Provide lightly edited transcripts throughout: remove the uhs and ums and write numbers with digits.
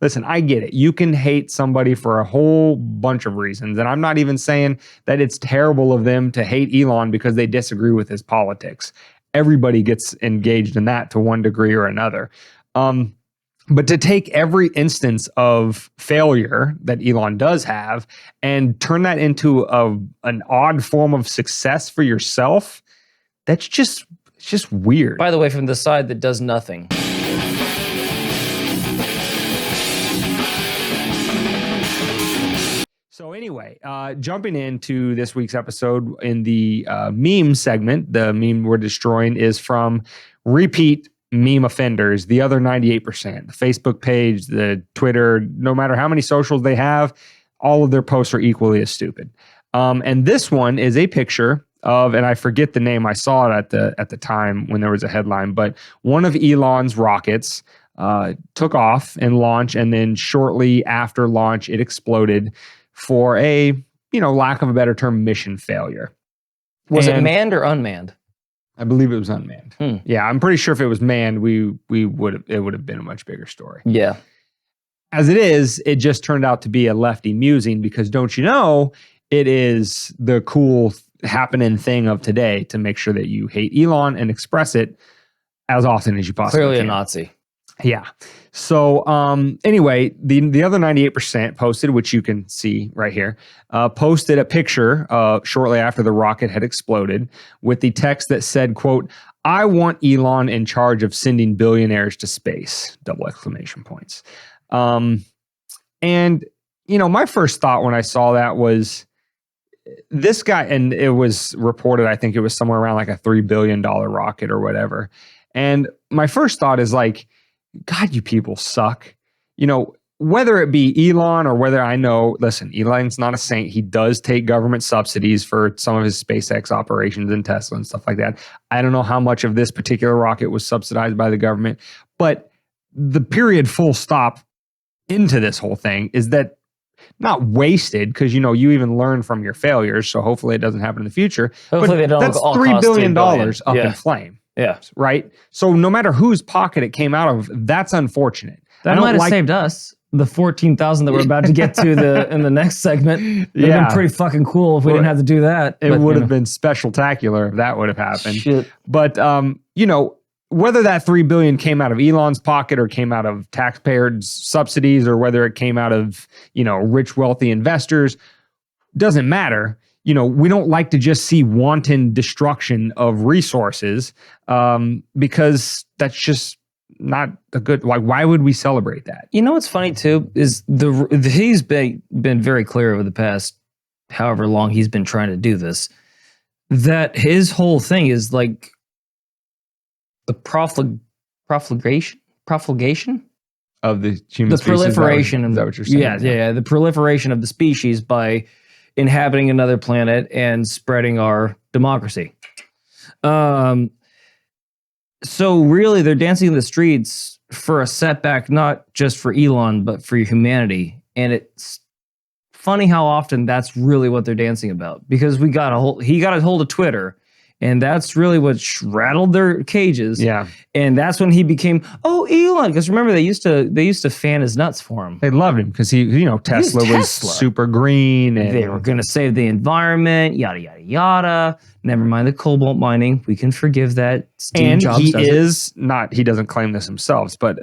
Listen, I get it. You can hate somebody for a whole bunch of reasons. And I'm not even saying that it's terrible of them to hate Elon because they disagree with his politics. Everybody gets engaged in that to one degree or another. But to take every instance of failure that Elon does have and turn that into an odd form of success for yourself, it's just weird. By the way, from the side that does nothing. So anyway, jumping into this week's episode in the meme segment, the meme we're destroying is from repeat meme offenders, the other 98%. The Facebook page, the Twitter, no matter how many socials they have, all of their posts are equally as stupid. And this one is a picture of, and I forget the name, I saw it at the time when there was a headline, but one of Elon's rockets took off and launched, and then shortly after launch, it exploded for a, lack of a better term, mission failure. Was it manned or unmanned? I believe it was unmanned. Yeah, I'm pretty sure if it was manned, it would have been a much bigger story. Yeah. As it is, it just turned out to be a lefty musing because don't you know, it is the cool happening thing of today to make sure that you hate Elon and express it as often as you possibly can. Clearly a Nazi. Yeah. So anyway, the other 98% posted, which you can see right here, posted a picture shortly after the rocket had exploded with the text that said, quote, "I want Elon in charge of sending billionaires to space, !" And, my first thought when I saw that was this guy, and it was reported, I think it was somewhere around like a $3 billion rocket or whatever. And my first thought is like, God, you people suck. Whether it be Elon or whether listen, Elon's not a saint. He does take government subsidies for some of his SpaceX operations and Tesla and stuff like that. I don't know how much of this particular rocket was subsidized by the government, but the period full stop into this whole thing is that not wasted because, you even learn from your failures. So hopefully it doesn't happen in the future. Hopefully they don't. That's $3 billion up in flame. Yeah. Right. So no matter whose pocket it came out of, that's unfortunate. That might have saved us. The 14,000 that we're about to get to in the next segment. It would have been pretty fucking cool if we didn't have to do that. It would have been spectacular if that would have happened. Shit. But whether that $3 billion came out of Elon's pocket or came out of taxpayers' subsidies or whether it came out of, rich, wealthy investors, doesn't matter. We don't like to just see wanton destruction of resources because that's just not a good, why would we celebrate that? What's funny too is he's been very clear over the past however long he's been trying to do this, that his whole thing is like the profligation of the human the species. proliferation Is that what you're saying? Yeah, the proliferation of the species by inhabiting another planet and spreading our democracy. So really, they're dancing in the streets for a setback, not just for Elon, but for humanity. And it's funny how often that's really what they're dancing about, because he got a hold of Twitter, and that's really what rattled their cages. Yeah. And that's when he became, Elon. Because remember, they used to fan his nuts for him. They loved him because Tesla was super green. And they were going to save the environment, yada, yada, yada. Never mind the cobalt mining. We can forgive that. Steve Jobs he doesn't claim this himself, but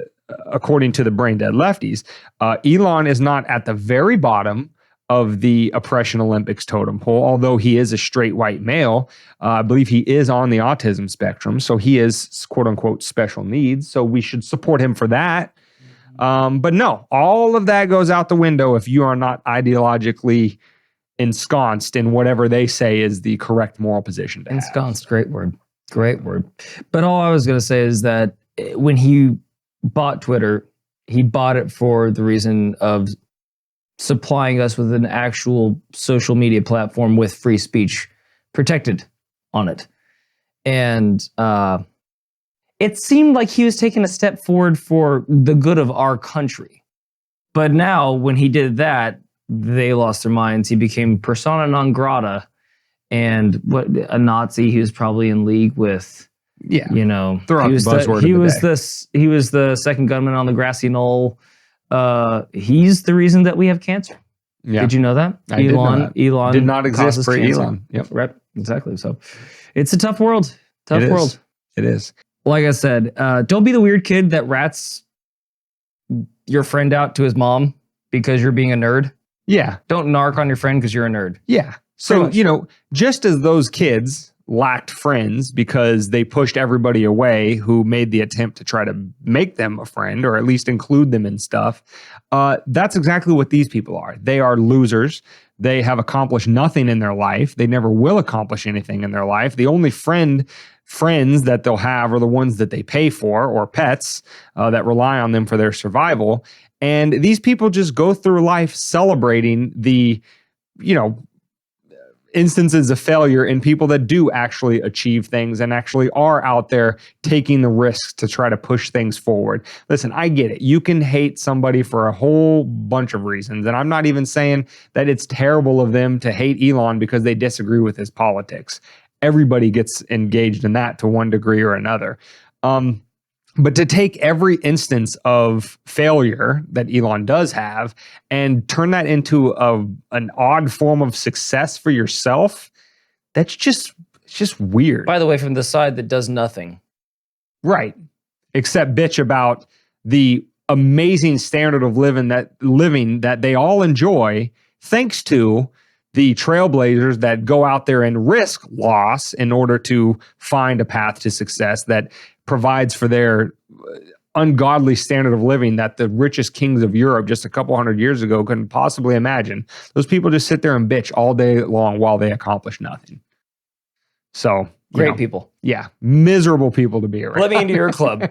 according to the brain dead lefties, Elon is not at the very bottom of the oppression Olympics totem pole, although he is a straight white male. I believe he is on the autism spectrum, so he is quote unquote special needs. So we should support him for that. But no, all of that goes out the window if you are not ideologically ensconced in whatever they say is the correct moral position to have. Ensconced, great word. But all I was going to say is that when he bought Twitter, he bought it for the reason of supplying us with an actual social media platform with free speech protected on it. And it seemed like he was taking a step forward for the good of our country. But now when he did that, they lost their minds. He became persona non grata and a Nazi he was probably in league with. Yeah. He was the second gunman on the grassy knoll. He's the reason that we have cancer. Yeah. Did you know that? I did know that. Elon Did not exist causes for cancer. Elon. Yep. Right. Exactly. So it's a tough world. Tough It world. is. It is. Like I said, don't be the weird kid that rats your friend out to his mom because you're being a nerd. Yeah. Don't narc on your friend because you're a nerd. Yeah. So, just as those kids lacked friends because they pushed everybody away who made the attempt to try to make them a friend or at least include them in stuff, that's exactly what these people are. They are losers. They have accomplished nothing in their life. They never will accomplish anything in their life. The only friends that they'll have are the ones that they pay for, or pets that rely on them for their survival. And these people just go through life celebrating the, instances of failure in people that do actually achieve things and actually are out there taking the risks to try to push things forward. Listen, I get it. You can hate somebody for a whole bunch of reasons. And I'm not even saying that it's terrible of them to hate Elon because they disagree with his politics. Everybody gets engaged in that to one degree or another. But to take every instance of failure that Elon does have and turn that into an odd form of success for yourself, it's just weird. By the way, from the side that does nothing. Right. Except bitch about the amazing standard of living that they all enjoy thanks to the trailblazers that go out there and risk loss in order to find a path to success that provides for their ungodly standard of living that the richest kings of Europe just a couple hundred years ago couldn't possibly imagine. Those people just sit there and bitch all day long while they accomplish nothing. So Great people. Yeah. Miserable people to be around. Let me into your club.